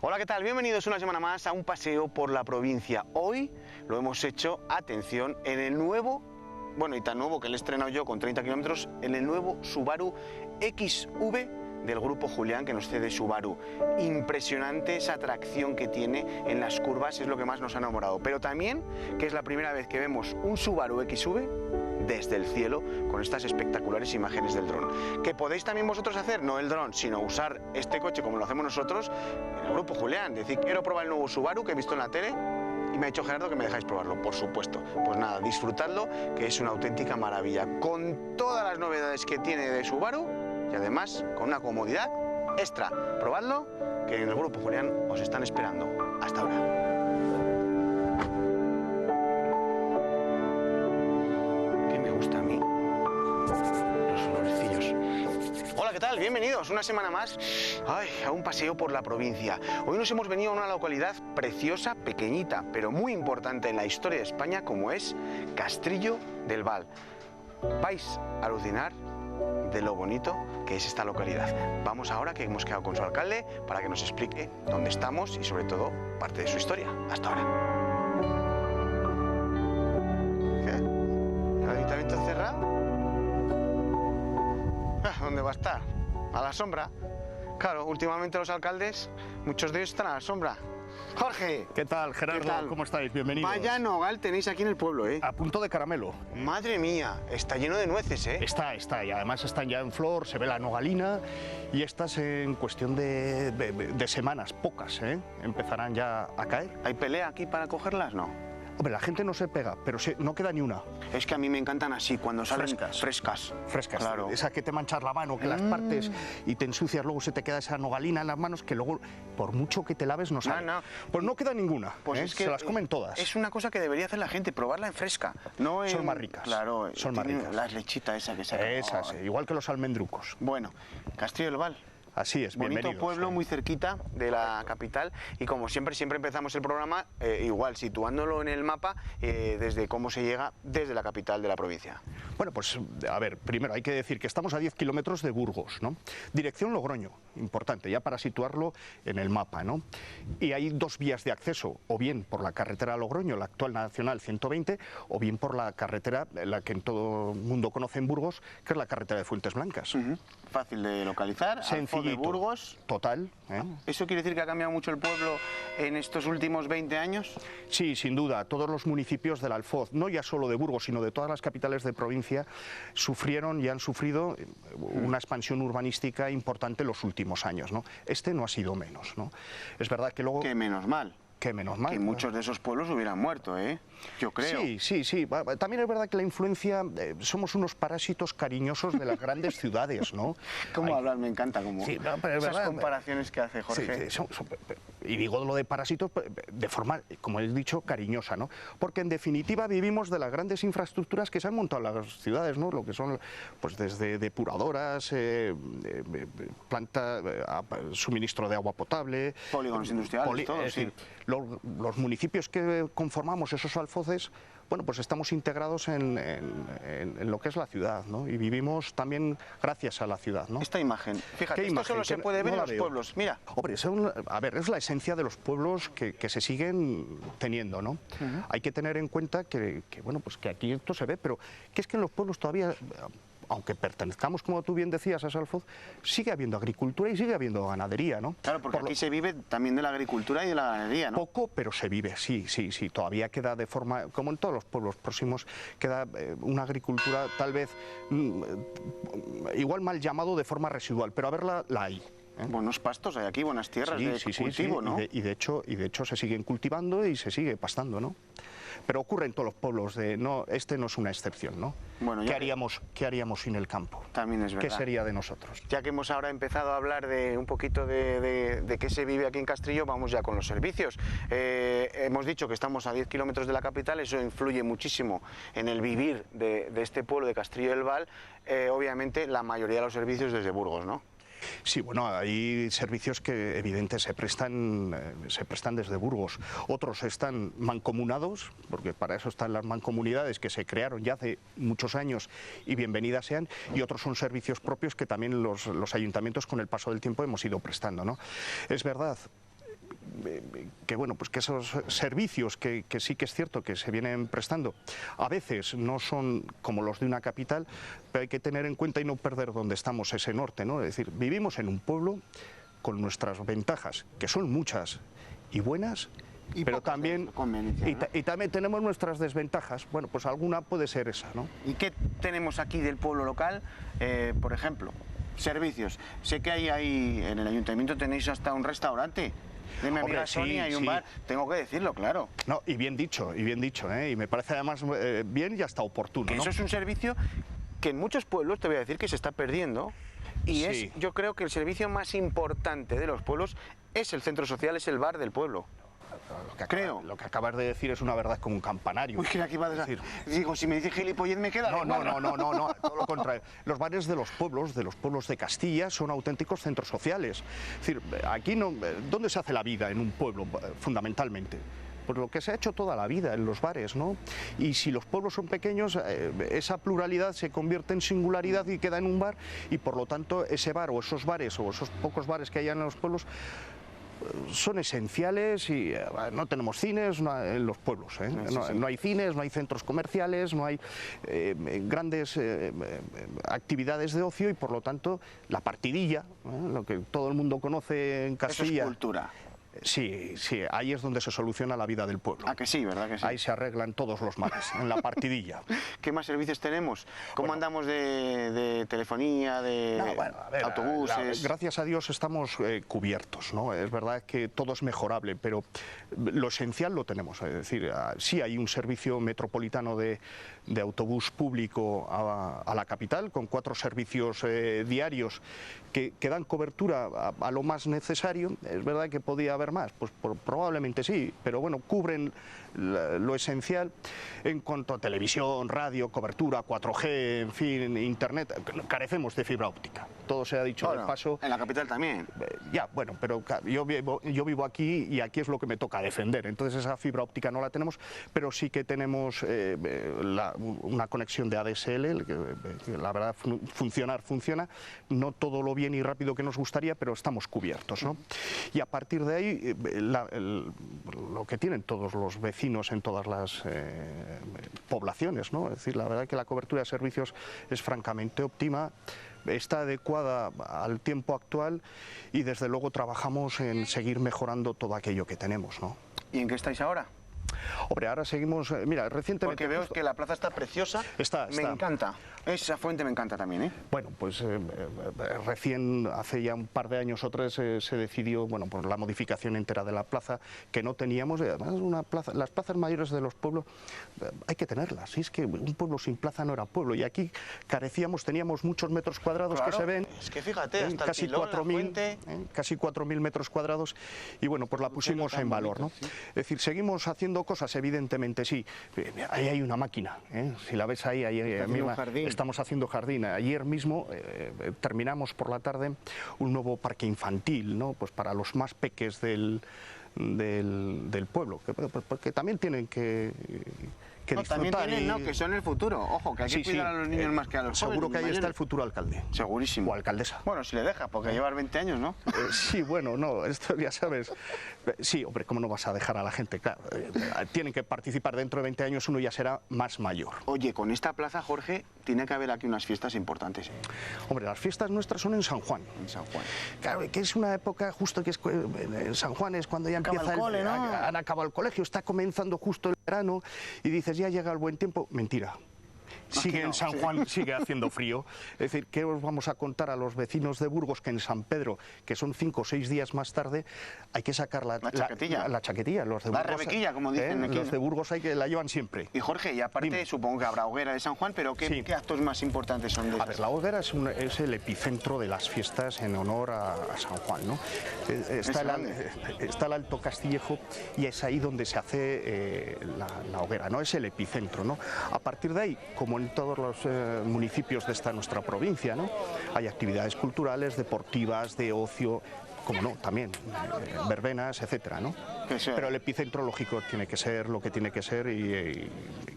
Hola, ¿qué tal? Bienvenidos una semana más a un paseo por la provincia. Hoy lo hemos hecho, atención, en el nuevo, bueno, y tan nuevo que lo he estrenado yo con 30 kilómetros, en el nuevo Subaru XV del grupo Julián que nos cede Subaru. Impresionante esa tracción que tiene en las curvas, es lo que más nos ha enamorado. Pero también que es la primera vez que vemos un Subaru XV desde el cielo con estas espectaculares imágenes del dron. ¿Que podéis también vosotros hacer? No el dron, sino usar este coche como lo hacemos nosotros en el grupo Julián. Decir, quiero probar el nuevo Subaru que he visto en la tele y me ha dicho Gerardo que me dejáis probarlo, por supuesto. Pues nada, disfrutadlo, que es una auténtica maravilla. Con todas las novedades que tiene de Subaru y además con una comodidad extra. Probadlo, que en el grupo Julián os están esperando. Hasta ahora. Gusta a mí los florecillos. Hola, ¿qué tal? Bienvenidos una semana más a un paseo por la provincia. Hoy nos hemos venido a una localidad preciosa, pequeñita, pero muy importante en la historia de España, como es Castrillo del Val. Vais a alucinar de lo bonito que es esta localidad. Vamos ahora, que hemos quedado con su alcalde, para que nos explique dónde estamos y sobre todo parte de su historia. Hasta ahora. ¿Ayuntamiento cerrado? ¿Dónde va a estar? ¿A la sombra? Claro, últimamente los alcaldes, muchos de ellos están a la sombra. Jorge. ¿Qué tal, Gerardo? ¿Qué tal? ¿Cómo estáis? Bienvenidos. Vaya nogal tenéis aquí en el pueblo, ¿eh? A punto de caramelo. Madre mía, está lleno de nueces, ¿eh? Está, y además están ya en flor, se ve la nogalina y estas en cuestión de semanas, pocas, ¿eh? Empezarán ya a caer. ¿Hay pelea aquí para cogerlas? No. Hombre, la gente no se pega, pero no queda ni una. Es que a mí me encantan así, cuando salen frescas. Claro. Esa que te manchas la mano, que las partes y te ensucias, luego se te queda esa nogalina en las manos que luego, por mucho que te laves, no sale. No. Pues no queda ninguna, pues es que se las comen todas. Es una cosa que debería hacer la gente, probarla en fresca. No en... Son más ricas. Claro, son más ricas. Las lechitas esa que se Esas, igual que los almendrucos. Bueno, Castrillo del Val. Así es, bienvenidos. Bonito pueblo, muy cerquita de la capital, y como siempre empezamos el programa igual situándolo en el mapa desde cómo se llega desde la capital de la provincia. Bueno, pues a ver, primero hay que decir que estamos a 10 kilómetros de Burgos, ¿no? Dirección Logroño, importante, ya para situarlo en el mapa, ¿no? Y hay dos vías de acceso, o bien por la carretera a Logroño, la actual Nacional 120, o bien por la carretera, la que en todo el mundo conoce en Burgos, que es la carretera de Fuentes Blancas. Fácil de localizar, sencillito, de Burgos. Total. ¿Eso quiere decir que ha cambiado mucho el pueblo en estos últimos 20 años? Sí, sin duda. Todos los municipios del Alfoz, no ya solo de Burgos, sino de todas las capitales de provincia, sufrieron y han sufrido una expansión urbanística importante en los últimos años, ¿no? Este no ha sido menos, ¿no? Es verdad que luego... Que menos mal. Que menos mal. Que muchos de esos pueblos hubieran muerto, ¿eh? Yo creo. Sí. También es verdad que la influencia, somos unos parásitos cariñosos de las grandes ciudades, ¿no? ¿Cómo hablar? Me encanta como pero esas comparaciones que hace Jorge. Y digo lo de parásitos de forma, como he dicho, cariñosa, ¿no? Porque en definitiva vivimos de las grandes infraestructuras que se han montado en las ciudades, ¿no? Lo que son, pues desde depuradoras, planta, suministro de agua potable, polígonos industriales, todo, es decir, los municipios que conformamos esos alfoces, bueno, pues estamos integrados en lo que es la ciudad, ¿no? Y vivimos también gracias a la ciudad, ¿no? Esta imagen, fíjate, esto solo se puede ver en los pueblos, mira. Hombre, a ver, es la esencia de los pueblos que se siguen teniendo, ¿no? Hay que tener en cuenta que, bueno, pues que aquí esto se ve, pero que es que en los pueblos todavía... aunque pertenezcamos, como tú bien decías, a Salfoz, sigue habiendo agricultura y sigue habiendo ganadería, ¿no? Claro, porque aquí se vive también de la agricultura y de la ganadería, ¿no? Poco, pero se vive, sí. Todavía queda de forma, como en todos los pueblos próximos, queda una agricultura tal vez, igual mal llamado de forma residual, pero a verla la hay. Buenos pastos hay aquí, buenas tierras de cultivo, ¿no? Y de hecho se siguen cultivando y se sigue pastando, ¿no? Pero ocurre en todos los pueblos, este no es una excepción, ¿no? Bueno, ¿Qué haríamos sin el campo? También es verdad. ¿Qué sería de nosotros? Ya que hemos ahora empezado a hablar de un poquito de qué se vive aquí en Castrillo, vamos ya con los servicios. Hemos dicho que estamos a 10 kilómetros de la capital, eso influye muchísimo en el vivir de este pueblo de Castrillo del Val. Obviamente la mayoría de los servicios desde Burgos, ¿no? Sí, bueno, hay servicios que evidentemente se prestan desde Burgos. Otros están mancomunados, porque para eso están las mancomunidades que se crearon ya hace muchos años y bienvenidas sean, y otros son servicios propios que también los ayuntamientos con el paso del tiempo hemos ido prestando, ¿no? Es verdad bueno, pues que esos servicios que sí que es cierto que se vienen prestando a veces no son como los de una capital, pero hay que tener en cuenta y no perder donde estamos ese norte, ¿no? Es decir, vivimos en un pueblo con nuestras ventajas, que son muchas y buenas, pero también, y también tenemos nuestras desventajas. Bueno, pues alguna puede ser esa, ¿no? ¿Y qué tenemos aquí del pueblo local? Por ejemplo, servicios. Sé que ahí en el ayuntamiento tenéis hasta un restaurante. De mi amiga Sonia y un bar, tengo que decirlo, claro. No, y bien dicho, ¿eh? Y me parece además bien y hasta oportuno, ¿no? Eso es un servicio que en muchos pueblos, te voy a decir, que se está perdiendo. Y es, yo creo que el servicio más importante de los pueblos es el centro social, es el bar del pueblo. Lo que acabas de decir es una verdad como un campanario. Uy, que aquí va a decir. Digo, si me dice gilipollez me queda. No, todo lo contrario. Los bares de los pueblos de Castilla son auténticos centros sociales. Es decir, aquí no, ¿dónde se hace la vida en un pueblo fundamentalmente? Pues lo que se ha hecho toda la vida en los bares, ¿no? Y si los pueblos son pequeños, esa pluralidad se convierte en singularidad y queda en un bar, y por lo tanto ese bar o esos bares o esos pocos bares que hay en los pueblos son esenciales. Y no tenemos cines en los pueblos, ¿eh? No hay cines, no hay centros comerciales, no hay grandes actividades de ocio, y por lo tanto la partidilla, lo que todo el mundo conoce en Castilla. Eso es cultura. Sí, ahí es donde se soluciona la vida del pueblo. Ah, que sí, ¿verdad que sí? Ahí se arreglan todos los males, en la partidilla. ¿Qué más servicios tenemos? ¿Cómo andamos de telefonía, de autobuses? Gracias a Dios estamos cubiertos, ¿no? Es verdad que todo es mejorable, pero lo esencial lo tenemos. Es decir, sí hay un servicio metropolitano de autobús público a la capital, con 4 servicios diarios que dan cobertura a lo más necesario. Es verdad que podía haber más, pues probablemente sí, pero bueno, cubren lo esencial. En cuanto a televisión, radio, cobertura, 4G, en fin, internet, carecemos de fibra óptica. Todo se ha dicho de paso. En la capital también. Ya, bueno, pero yo vivo aquí y aquí es lo que me toca defender. Entonces esa fibra óptica no la tenemos, pero sí que tenemos una conexión de ADSL, que la verdad funciona. No todo lo bien y rápido que nos gustaría, pero estamos cubiertos, ¿no? Y a partir de ahí, lo que tienen todos los vecinos en todas las poblaciones, ¿no? Es decir, la verdad que la cobertura de servicios es francamente óptima, está adecuada al tiempo actual, y desde luego trabajamos en seguir mejorando todo aquello que tenemos, ¿no? ¿Y en qué estáis ahora? Hombre, ahora seguimos, mira, recientemente... Porque veo que la plaza está preciosa, me encanta. Esa fuente me encanta también, ¿eh? Bueno, pues recién, hace ya un par de años o 3, se decidió, bueno, pues la modificación entera de la plaza, que no teníamos. Además, las plazas mayores de los pueblos hay que tenerlas. Y es que un pueblo sin plaza no era pueblo, y aquí teníamos muchos metros cuadrados, claro, que se ven. Es que fíjate, hasta casi 4.000, casi 4.000 metros cuadrados, y bueno, pues la pusimos en valor, ¿no? Sí. Es decir, seguimos haciendo cosas, evidentemente sí. Ahí hay una máquina, si la ves ahí misma, estamos haciendo jardín. Ayer mismo terminamos por la tarde un nuevo parque infantil, ¿no? Pues para los más peques del pueblo, porque también tienen que también tienen, ¿no? Que son el futuro. Ojo, que hay que cuidar a los niños más que a los jóvenes. Seguro que ahí está el futuro alcalde. Segurísimo. O alcaldesa. Bueno, si le deja, porque llevar 20 años, ¿no? Sí, bueno, no, esto ya sabes. Sí, hombre, ¿cómo no vas a dejar a la gente? Claro, tienen que participar. Dentro de 20 años uno ya será más mayor. Oye, con esta plaza, Jorge, tiene que haber aquí unas fiestas importantes. Hombre, las fiestas nuestras son en San Juan. En San Juan. Claro, que es una época justo que es en San Juan es cuando ya empieza el cole, ¿no? Han acabado el colegio, está comenzando justo el verano, y dices, ya llega el buen tiempo. Mentira. Sigue en San Juan, sigue haciendo frío. Es decir, ¿qué os vamos a contar a los vecinos de Burgos que en San Pedro, que son 5 o 6 días más tarde, hay que sacar la chaquetilla? La chaquetilla. Los de Burgos, rebequilla, como dicen aquí. Los de Burgos la llevan siempre. Y Jorge, y aparte supongo que habrá hoguera de San Juan, pero ¿qué actos más importantes son de A ver, la hoguera es el epicentro de las fiestas en honor a San Juan, ¿no? Está el Alto Castillejo, y es ahí donde se hace la hoguera, ¿no? Es el epicentro, ¿no? A partir de ahí, como en todos los municipios de nuestra provincia, ¿no? Hay actividades culturales, deportivas, de ocio, como no, también verbenas, etcétera, ¿no? pero el epicentro lógico tiene que ser lo que tiene que ser y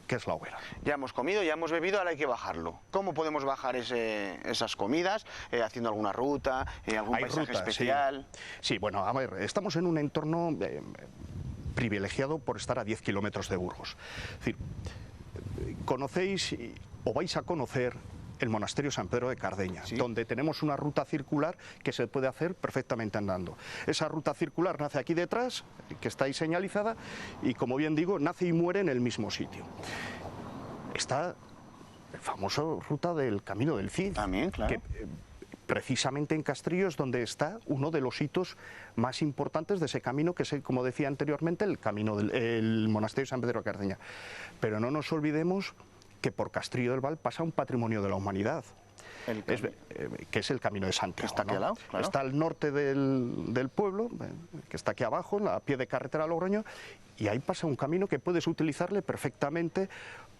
que es la hoguera. Ya hemos comido, ya hemos bebido, ahora hay que bajarlo. ¿Cómo podemos bajar esas comidas? ¿Haciendo alguna ruta, algún paisaje especial? Sí, bueno, a ver, estamos en un entorno privilegiado por estar a 10 kilómetros de Burgos. Es decir, conocéis o vais a conocer el monasterio San Pedro de Cardeña, ¿sí?, donde tenemos una ruta circular que se puede hacer perfectamente andando. Esa ruta circular nace aquí detrás, que está ahí señalizada, y como bien digo, nace y muere en el mismo sitio. Está el famoso ruta del Camino del Cid, también, claro, que precisamente en Castrillo es donde está uno de los hitos más importantes de ese camino, que es, como decía anteriormente, el camino del monasterio San Pedro de Cardeña. Pero no nos olvidemos que por Castrillo del Val pasa un patrimonio de la humanidad, que es el Camino de Santiago. Está aquí al lado, claro. Está al norte del pueblo, que está aquí abajo, a pie de carretera a Logroño, y ahí pasa un camino que puedes utilizarle perfectamente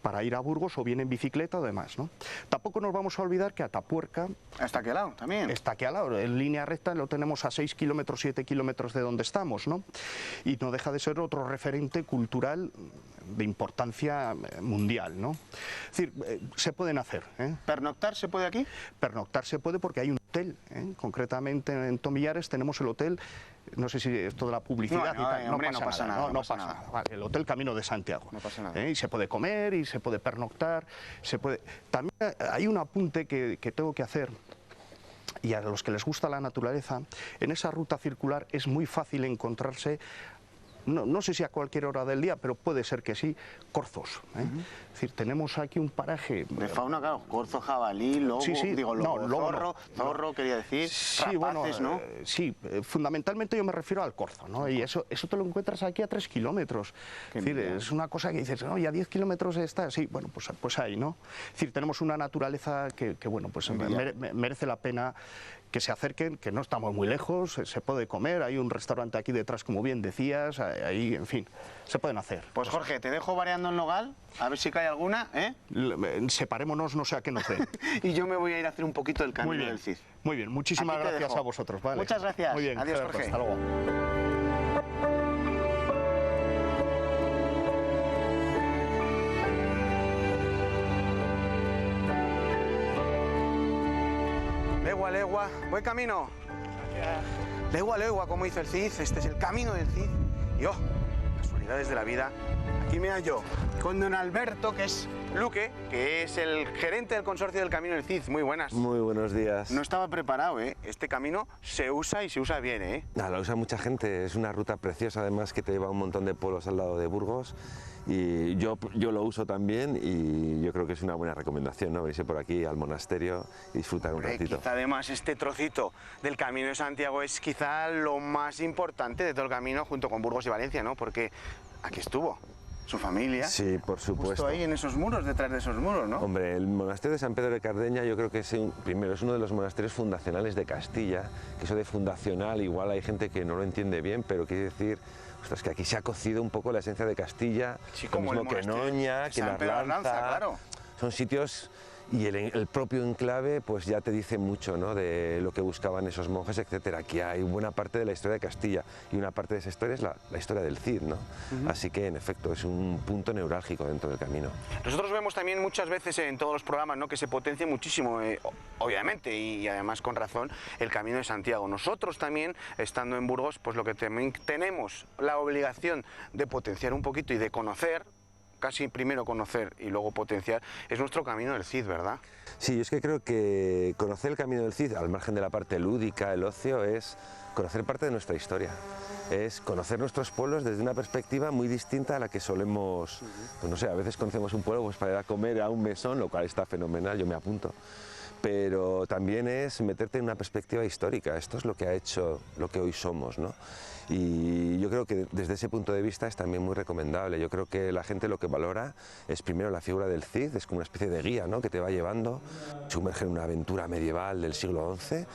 para ir a Burgos o bien en bicicleta o demás, ¿no? Tampoco nos vamos a olvidar que Atapuerca está aquí al lado también. Está aquí al lado, en línea recta lo tenemos a 6 kilómetros, 7 kilómetros de donde estamos, ¿no? Y no deja de ser otro referente cultural de importancia mundial, ¿no? Es decir, se pueden hacer. ¿Pernoctar se puede aquí? Pernoctar se puede porque hay un hotel, concretamente en Tomillares tenemos el hotel, no sé si esto de la publicidad no pasa nada. No pasa nada. Vale, el Hotel Camino de Santiago. No pasa nada. Y se puede comer y se puede pernoctar, También hay un apunte que tengo que hacer, y a los que les gusta la naturaleza, en esa ruta circular es muy fácil encontrarse, no sé si a cualquier hora del día, pero puede ser que sí, corzos. Es decir, tenemos aquí un paraje de fauna, claro, corzo, jabalí, lobo, zorro, quería decir, sí, rapaces, bueno, sí, fundamentalmente yo me refiero al corzo, ¿no? Y eso te lo encuentras aquí a 3 kilómetros. Es decir, es una cosa que dices, no, ya 10 kilómetros está, sí, bueno, pues ahí, ¿no? Es decir, tenemos una naturaleza que bueno, pues merece la pena que se acerquen, que no estamos muy lejos, se puede comer, hay un restaurante aquí detrás, como bien decías, ahí, en fin, se pueden hacer. Pues Jorge, te dejo variando el nogal, a ver si cae alguna, ¿eh? Separémonos, no sé a qué nos dé. Y yo me voy a ir a hacer un poquito del Camino del Cid. Muy bien, muchísimas gracias a vosotros. Vale. Muchas gracias. Muy bien, adiós, Jorge. Hasta luego. Legua, legua, buen camino. Gracias. Legua, legua, como dice el Cid, este es el Camino del Cid. Y casualidades de la vida, aquí me hallo con don Alberto, que es Luque, que es el gerente del consorcio del Camino del Cid. Muy buenas. Muy buenos días. No estaba preparado, ¿eh? Este camino se usa y se usa bien, ¿eh? Lo usa mucha gente, es una ruta preciosa además que te lleva a un montón de pueblos al lado de Burgos. Y yo lo uso también y yo creo que es una buena recomendación, ¿no? Irse por aquí al monasterio y disfrutar un ratito. Quizá además este trocito del Camino de Santiago es quizá lo más importante de todo el camino junto con Burgos y Valencia, ¿no? Porque aquí estuvo su familia. Sí, por supuesto. Justo ahí en esos muros, detrás de esos muros, ¿no? Hombre, el monasterio de San Pedro de Cardeña yo creo que primero es uno de los monasterios fundacionales de Castilla, que eso de fundacional igual hay gente que no lo entiende bien, pero quiere decir, ostras, que aquí se ha cocido un poco la esencia de Castilla, sí, lo como mismo que Noña, que Arlanza, claro. Son sitios. Y el propio enclave pues ya te dice mucho, ¿no?, de lo que buscaban esos monjes, etcétera. Aquí hay buena parte de la historia de Castilla y una parte de esa historia es la historia del Cid, ¿no? Así que en efecto es un punto neurálgico dentro del camino. Nosotros vemos también muchas veces en todos los programas, ¿no?, que se potencia muchísimo, obviamente, y además con razón, el Camino de Santiago. Nosotros también, estando en Burgos, pues lo que también tenemos la obligación de potenciar un poquito y de conocer, casi primero conocer y luego potenciar, es nuestro Camino del Cid, ¿verdad? Sí, yo es que creo que conocer el Camino del Cid, al margen de la parte lúdica, el ocio, es conocer parte de nuestra historia. Es conocer nuestros pueblos desde una perspectiva muy distinta a la que solemos, pues no sé, a veces conocemos un pueblo pues para ir a comer a un mesón, lo cual está fenomenal, yo me apunto. Pero también es meterte en una perspectiva histórica, esto es lo que ha hecho lo que hoy somos, ¿no? Y yo creo que desde ese punto de vista es también muy recomendable. Yo creo que la gente lo que valora es primero la figura del Cid, es como una especie de guía, ¿no?, que te va llevando, sumerge en una aventura medieval del siglo XI,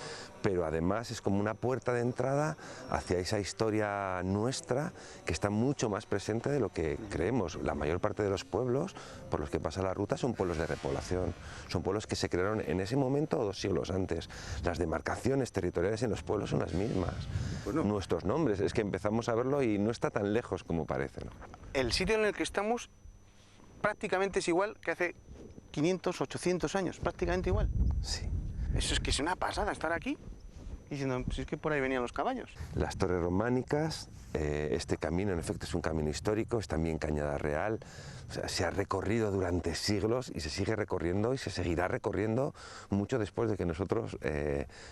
pero además es como una puerta de entrada hacia esa historia nuestra que está mucho más presente de lo que creemos. La mayor parte de los pueblos por los que pasa la ruta son pueblos de repoblación, son pueblos que se crearon en ese momento o 2 siglos antes. Las demarcaciones territoriales en los pueblos son las mismas. Nuestros nombres, es que empezamos a verlo y no está tan lejos como parece, ¿no? El sitio en el que estamos prácticamente es igual que hace 500, 800 años, prácticamente igual. Sí. Eso es que es una pasada estar aquí, diciendo, pues es que por ahí venían los caballos. Las torres románicas, este camino en efecto es un camino histórico, es también Cañada Real, o sea, se ha recorrido durante siglos y se sigue recorriendo y se seguirá recorriendo mucho después de que nosotros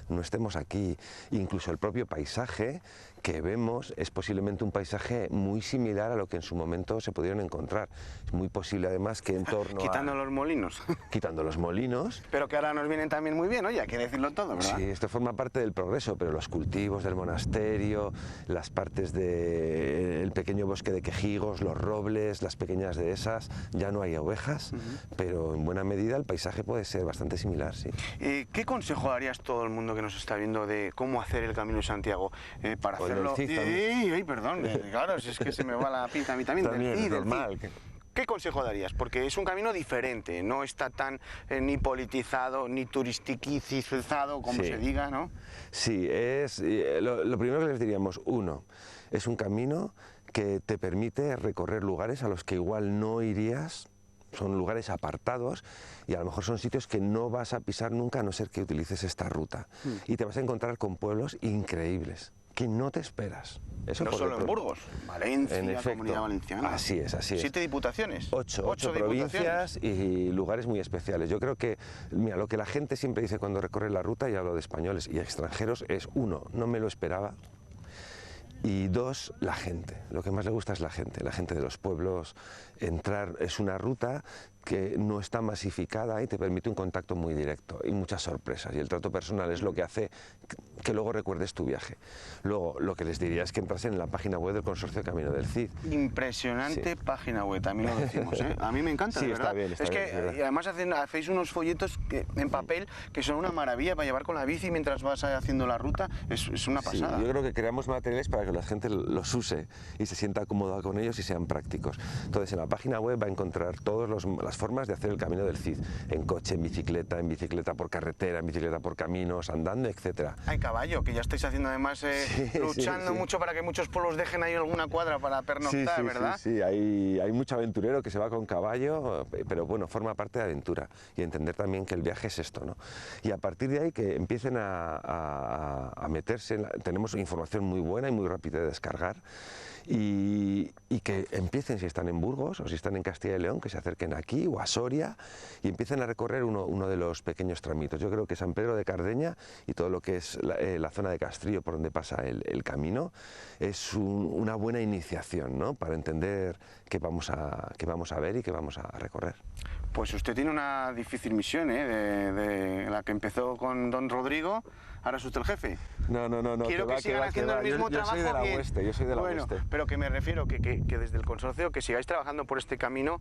no estemos aquí. Incluso el propio paisaje que vemos es posiblemente un paisaje muy similar a lo que en su momento se pudieron encontrar. Es muy posible además que en torno Quitando los molinos. Quitando los molinos. Pero que ahora nos vienen también muy bien, oye, hay que decirlo todo, ¿verdad? Sí, esto forma parte del progreso, pero los cultivos del monasterio, las partes del pequeño bosque de quejigos, los robles, las pequeñas dehesas, ya no hay ovejas, pero en buena medida el paisaje puede ser bastante similar, sí. ¿Qué consejo darías a todo el mundo que nos está viendo de cómo hacer el Camino de Santiago para hacerlo? Ay, perdón, claro, si es que se me va la pinta a mí también. También es normal. ¿Qué consejo darías? Porque es un camino diferente, no está tan ni politizado, ni turistiquizado, como se diga, ¿no? Sí, lo primero que les diríamos, uno, es un camino que te permite recorrer lugares a los que igual no irías, son lugares apartados y a lo mejor son sitios que no vas a pisar nunca a no ser que utilices esta ruta. Y te vas a encontrar con pueblos increíbles que no te esperas. Eso no solo en Burgos, Valencia, en efecto, Comunidad Valenciana. Así es, así es. 7 diputaciones. 8 provincias y lugares muy especiales. Yo creo que, mira, lo que la gente siempre dice cuando recorre la ruta, y hablo de españoles y extranjeros, es uno, no me lo esperaba. Y dos, la gente. Lo que más le gusta es la gente de los pueblos. Entrar es una ruta que no está masificada y te permite un contacto muy directo y muchas sorpresas. Y el trato personal es lo que hace que luego recuerdes tu viaje. Luego, lo que les diría es que entrasen en la página web del Consorcio Camino del Cid. Impresionante página web, también lo decimos, ¿eh? A mí me encanta, sí, de verdad. Está bien, y además hacéis unos folletos en papel que son una maravilla para llevar con la bici mientras vas haciendo la ruta. Es una pasada. Sí, yo creo que creamos materiales para que la gente los use y se sienta cómoda con ellos y sean prácticos. Entonces, en la página web va a encontrar todas las formas de hacer el Camino del Cid, en coche, en bicicleta por carretera, en bicicleta por caminos, andando, etcétera. Hay caballo, que ya estáis haciendo además luchando mucho para que muchos pueblos dejen ahí alguna cuadra para pernoctar, ¿verdad? Sí, hay mucho aventurero que se va con caballo, pero bueno, forma parte de aventura y entender también que el viaje es esto, ¿no? Y a partir de ahí que empiecen a meterse, tenemos información muy buena y muy rápida de descargar. Y que empiecen, si están en Burgos o si están en Castilla y León, que se acerquen aquí o a Soria y empiecen a recorrer uno de los pequeños tramitos. Yo creo que San Pedro de Cardeña y todo lo que es la zona de Castrillo por donde pasa el camino es una buena iniciación, ¿no? Para entender qué vamos a ver y qué vamos a recorrer. Pues usted tiene una difícil misión, de la que empezó con don Rodrigo. Ahora es usted el jefe. No. Quiero que sigan haciendo el mismo trabajo. Yo soy de la Hueste. Pero que me refiero que desde el consorcio que sigáis trabajando por este camino,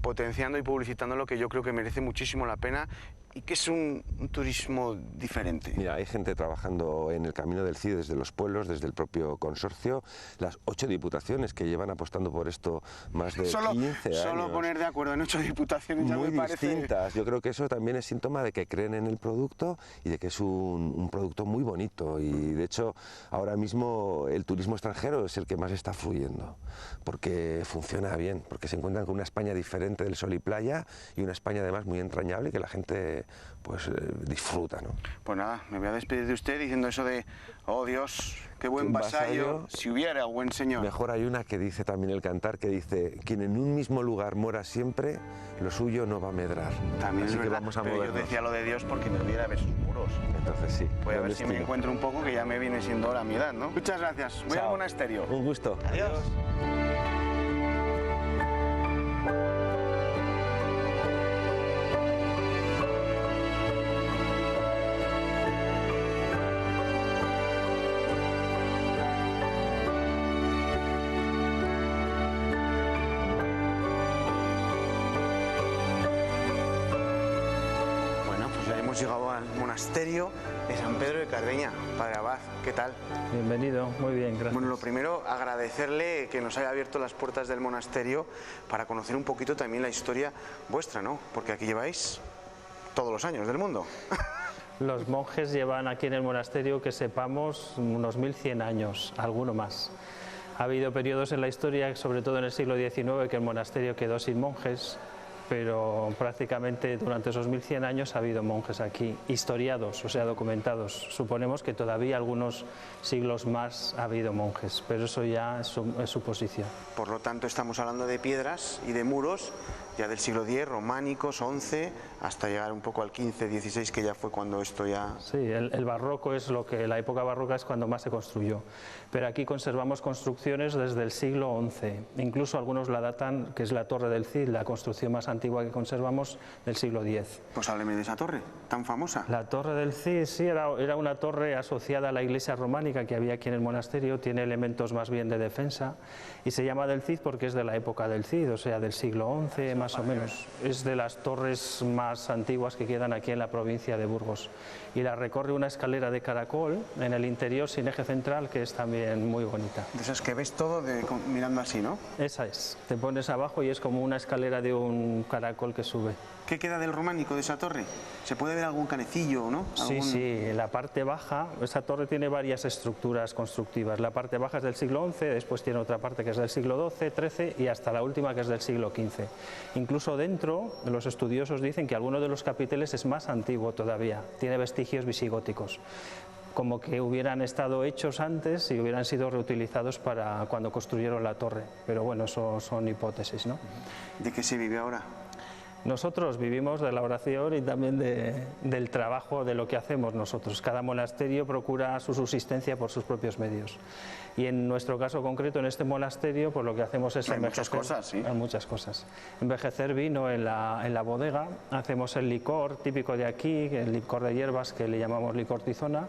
potenciando y publicitando lo que yo creo que merece muchísimo la pena y que es un turismo diferente. Mira, hay gente trabajando en el Camino del Cid desde los pueblos, desde el propio consorcio, las 8 diputaciones que llevan apostando por esto más de 15 años. Solo poner de acuerdo en 8 diputaciones ya muy me parece... distintas. Yo creo que eso también es síntoma de que creen en el producto y de que es un producto muy bonito y de hecho ahora mismo el turismo extranjero es el que más está fluyendo porque funciona bien, porque se encuentran con una España diferente del sol y playa y una España además muy entrañable que la gente pues disfruta, ¿no? Pues nada, me voy a despedir de usted diciendo eso de oh Dios, qué buen vasallo, si hubiera buen señor. Mejor hay una que dice también el cantar, que dice quien en un mismo lugar mora siempre, lo suyo no va a medrar. También así es que verdad, vamos a pero movernos. yo decía lo de Dios porque me olvidé ver sus muros. Entonces sí. Voy a ver si me encuentro un poco, que ya me viene siendo hora mi edad, ¿no? Muchas gracias, voy al monasterio. Un gusto. Adiós. Hemos llegado al monasterio de San Pedro de Cardeña. Padre Abad, ¿qué tal? Bienvenido, muy bien, gracias. Bueno, lo primero, agradecerle que nos haya abierto las puertas del monasterio para conocer un poquito también la historia vuestra, ¿no? Porque aquí lleváis todos los años del mundo. Los monjes llevan aquí en el monasterio, que sepamos, unos 1100 años, alguno más. Ha habido periodos en la historia, sobre todo en el siglo XIX, que el monasterio quedó sin monjes, pero prácticamente durante esos 1100 años ha habido monjes aquí, historiados, o sea, documentados. Suponemos que todavía algunos siglos más ha habido monjes, pero eso ya es suposición. Por lo tanto, estamos hablando de piedras y de muros ya del siglo X, románicos, XI, hasta llegar un poco al XV, XVI, que ya fue cuando esto ya... Sí, el barroco es lo que, la época barroca es cuando más se construyó, pero aquí conservamos construcciones desde el siglo XI, incluso algunos la datan, que es la Torre del Cid, la construcción más antigua que conservamos, del siglo X. Pues hábleme de esa torre, tan famosa. La Torre del Cid, sí, era una torre asociada a la iglesia románica que había aquí en el monasterio, tiene elementos más bien de defensa, y se llama del Cid porque es de la época del Cid, o sea, del siglo XI más o menos. Es de las torres más antiguas que quedan aquí en la provincia de Burgos. Y la recorre una escalera de caracol en el interior sin eje central, que es también muy bonita. De esas que ves todo mirando así, ¿no? Esa es. Te pones abajo y es como una escalera de un caracol que sube. ¿Qué queda del románico de esa torre? ¿Se puede ver algún canecillo, no? Sí, sí, la parte baja, esa torre tiene varias estructuras constructivas. La parte baja es del siglo XI, después tiene otra parte que es del siglo XII, XIII y hasta la última que es del siglo XV. Incluso dentro, los estudiosos dicen que alguno de los capiteles es más antiguo todavía, tiene vestigios visigóticos, como que hubieran estado hechos antes y hubieran sido reutilizados para cuando construyeron la torre. Pero bueno, eso son hipótesis, ¿no? ¿De qué se vive ahora? Nosotros vivimos de la oración y también del trabajo, de lo que hacemos nosotros. Cada monasterio procura su subsistencia por sus propios medios. Y en nuestro caso concreto, en este monasterio, pues lo que hacemos es envejecer. Muchas cosas, sí. Hay muchas cosas. Envejecer vino en la bodega, hacemos el licor típico de aquí, el licor de hierbas que le llamamos licor tizona.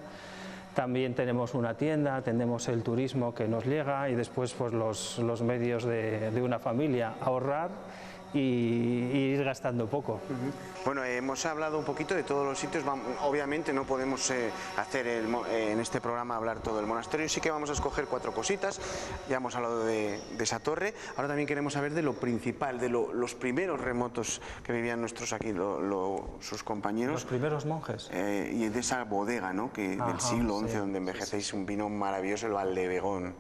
También tenemos una tienda, atendemos el turismo que nos llega y después pues los medios de una familia, ahorrar y ir gastando poco. Bueno, hemos hablado un poquito de todos los sitios. Obviamente no podemos hacer en este programa hablar todo el monasterio, sí que vamos a escoger 4 cositas. Ya hemos hablado de esa torre. Ahora también queremos saber de lo principal, de los primeros remotos que vivían nuestros aquí, sus compañeros. Los primeros monjes. Y de esa bodega, ¿no? Del siglo XI, donde envejecéis un vino maravilloso, el Valdebegón.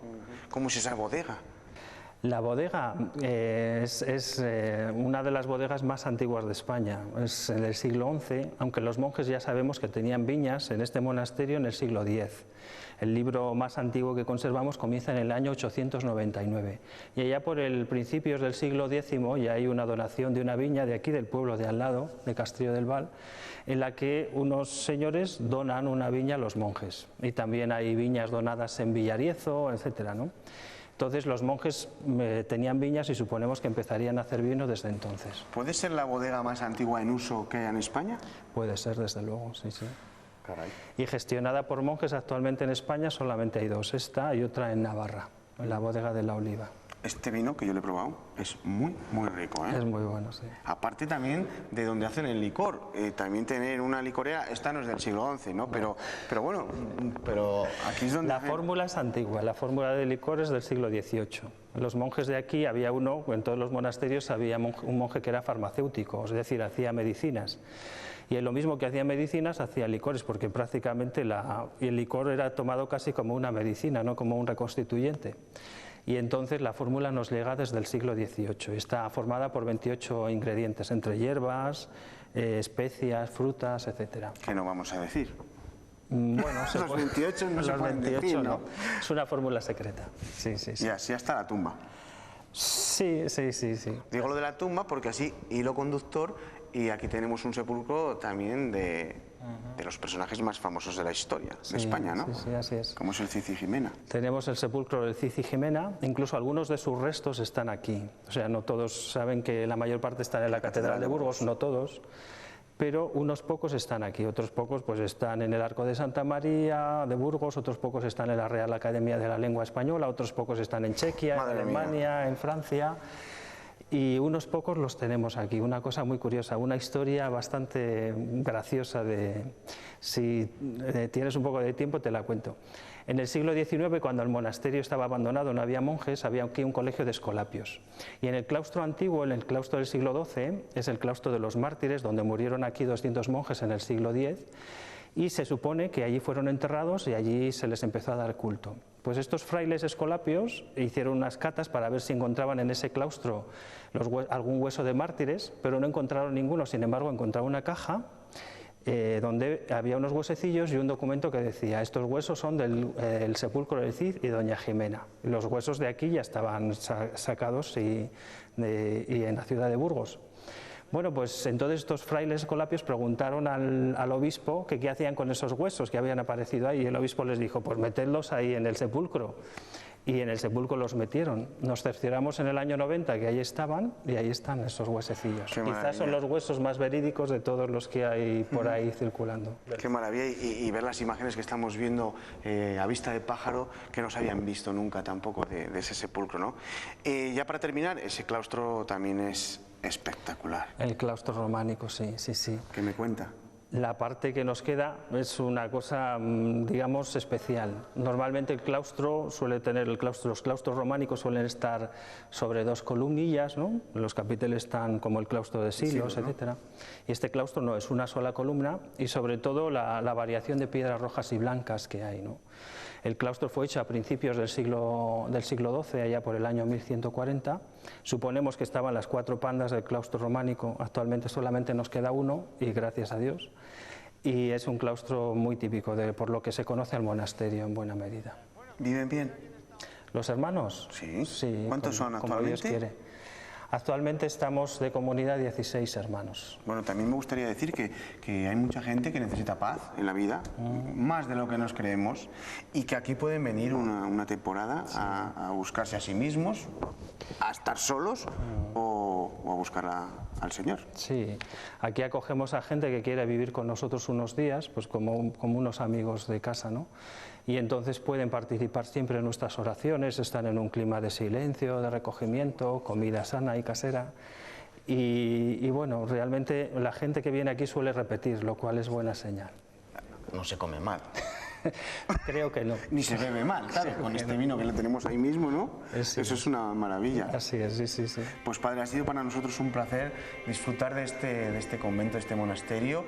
¿Cómo es esa bodega? La bodega es una de las bodegas más antiguas de España, es del siglo XI, aunque los monjes ya sabemos que tenían viñas en este monasterio en el siglo X. El libro más antiguo que conservamos comienza en el año 899 y allá por el principios del siglo X ya hay una donación de una viña de aquí, del pueblo de al lado, de Castillo del Val, en la que unos señores donan una viña a los monjes y también hay viñas donadas en Villariezo, etcétera, ¿no? Entonces los monjes tenían viñas y suponemos que empezarían a hacer vino desde entonces. ¿Puede ser la bodega más antigua en uso que hay en España? Puede ser, desde luego, sí, sí. Caray. Y gestionada por monjes actualmente en España solamente hay 2, esta y otra en Navarra, en la bodega de la Oliva. Este vino que yo le he probado es muy, muy rico, ¿eh? Es muy bueno, sí. Aparte también de donde hacen el licor, también tener una licorera, esta no es del siglo XI, ¿no? Pero bueno, pero aquí es donde... La fórmula es antigua, la fórmula de licor es del siglo XVIII. Los monjes de aquí, había uno, en todos los monasterios había un monje que era farmacéutico, es decir, hacía medicinas. Y lo mismo que hacía medicinas, hacía licores, porque prácticamente el licor era tomado casi como una medicina, no como un reconstituyente. Y entonces la fórmula nos llega desde el siglo XVIII. Está formada por 28 ingredientes, entre hierbas, especias, frutas, etcétera. ¿Qué no vamos a decir? Bueno, los 28 no se pueden decir, ¿no? Es una fórmula secreta. Sí, sí, sí. Y así hasta la tumba. Sí, sí, sí, sí. Digo lo de la tumba porque así hilo conductor, y aquí tenemos un sepulcro también de los personajes más famosos de la historia de España, ¿no? Sí, sí, así es. Como es el Cid y Jimena. Tenemos el sepulcro del Cid y Jimena, incluso algunos de sus restos están aquí. O sea, no todos, saben que la mayor parte están en la Catedral de Burgos, no todos, pero unos pocos están aquí, otros pocos pues están en el Arco de Santa María de Burgos, otros pocos están en la Real Academia de la Lengua Española, otros pocos están en Chequia, en Alemania, en Francia. Y unos pocos los tenemos aquí. Una cosa muy curiosa, una historia bastante graciosa si tienes un poco de tiempo te la cuento. En el siglo XIX, cuando el monasterio estaba abandonado, no había monjes, había aquí un colegio de escolapios. Y en el claustro antiguo, en el claustro del siglo XII, es el claustro de los mártires, donde murieron aquí 200 monjes en el siglo X. y se supone que allí fueron enterrados y allí se les empezó a dar culto. Pues estos frailes escolapios hicieron unas catas para ver si encontraban en ese claustro algún hueso de mártires, pero no encontraron ninguno. Sin embargo, encontraron una caja donde había unos huesecillos y un documento que decía: estos huesos son del sepulcro del Cid y doña Jimena. Los huesos de aquí ya estaban sacados y en la ciudad de Burgos. Bueno, pues entonces estos frailes escolapios preguntaron al obispo que qué hacían con esos huesos que habían aparecido ahí, y el obispo les dijo: pues metedlos ahí en el sepulcro. Y en el sepulcro los metieron. Nos cercioramos en el año 90 que ahí estaban, y ahí están esos huesecillos. Quizás son los huesos más verídicos de todos los que hay por ahí circulando. Qué maravilla, y ver las imágenes que estamos viendo a vista de pájaro, que no se habían visto nunca tampoco de ese sepulcro, ¿no? Ya para terminar, ese claustro también es espectacular. El claustro románico, sí, sí, sí. ¿Qué me cuenta? La parte que nos queda es una cosa, digamos, especial. Normalmente el claustro suele tener, los claustros románicos suelen estar sobre dos columnillas, ¿no? Los capiteles están como el claustro de Silos, ¿no? Etcétera. Y este claustro no, es una sola columna, y sobre todo la variación de piedras rojas y blancas que hay, ¿no? El claustro fue hecho a principios del siglo XII, allá por el año 1140. Suponemos que estaban las 4 pandas del claustro románico. Actualmente solamente nos queda uno, y gracias a Dios. Y es un claustro muy típico, por lo que se conoce al monasterio en buena medida. ¿Viven bien? ¿Los hermanos? Sí. Sí. ¿Cuántos son actualmente? Como Dios quiere. Actualmente estamos de comunidad 16 hermanos. Bueno, también me gustaría decir que hay mucha gente que necesita paz en la vida, más de lo que nos creemos, y que aquí pueden venir una temporada a buscarse a sí mismos, a estar solos o a buscar al Señor. Sí, aquí acogemos a gente que quiere vivir con nosotros unos días, pues como unos amigos de casa, ¿no? Y entonces pueden participar siempre en nuestras oraciones, están en un clima de silencio, de recogimiento, comida sana y casera. Y bueno, realmente la gente que viene aquí suele repetir, lo cual es buena señal. No se come mal. Creo que no. Ni se bebe mal, claro, con este vino que le tenemos ahí mismo, ¿no? Sí. Eso es una maravilla. Así es, sí, sí, sí. Pues padre, ha sido para nosotros un placer disfrutar de este convento, de este monasterio,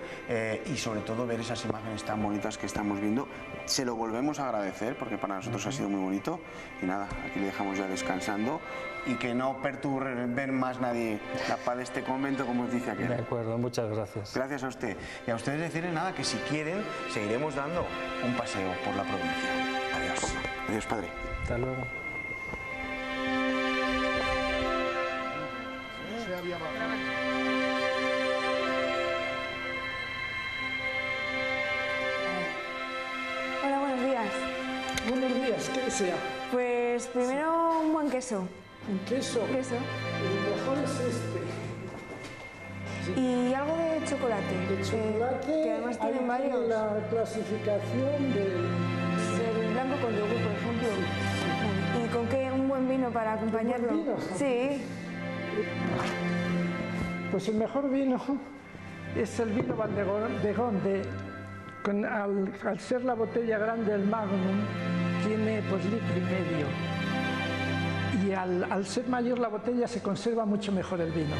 y sobre todo ver esas imágenes tan bonitas que estamos viendo. Se lo volvemos a agradecer porque para nosotros ha sido muy bonito, y nada, aquí le dejamos ya descansando, y que no perturben más nadie la paz de este convento, como dice aquel. De acuerdo, muchas gracias. Gracias a usted. Y a ustedes decirles nada, que si quieren seguiremos dando un paseo por la provincia. Adiós. Adiós, padre. Hasta luego. Hola, buenos días. Buenos días, ¿qué desea? Pues primero un buen queso. ¿Un queso? Queso. El mejor es este. Y algo de chocolate. De chocolate, que además tienen ahí varios. tiene la clasificación del... El blanco con yogur, por ejemplo. ¿Y con qué? Un buen vino para acompañarlo. ¿Un buen vino? Sí. Pues el mejor vino es el vino Valdegón, al ser la botella grande, el Magnum, tiene pues 1,5 litros. Y al ser mayor la botella se conserva mucho mejor el vino.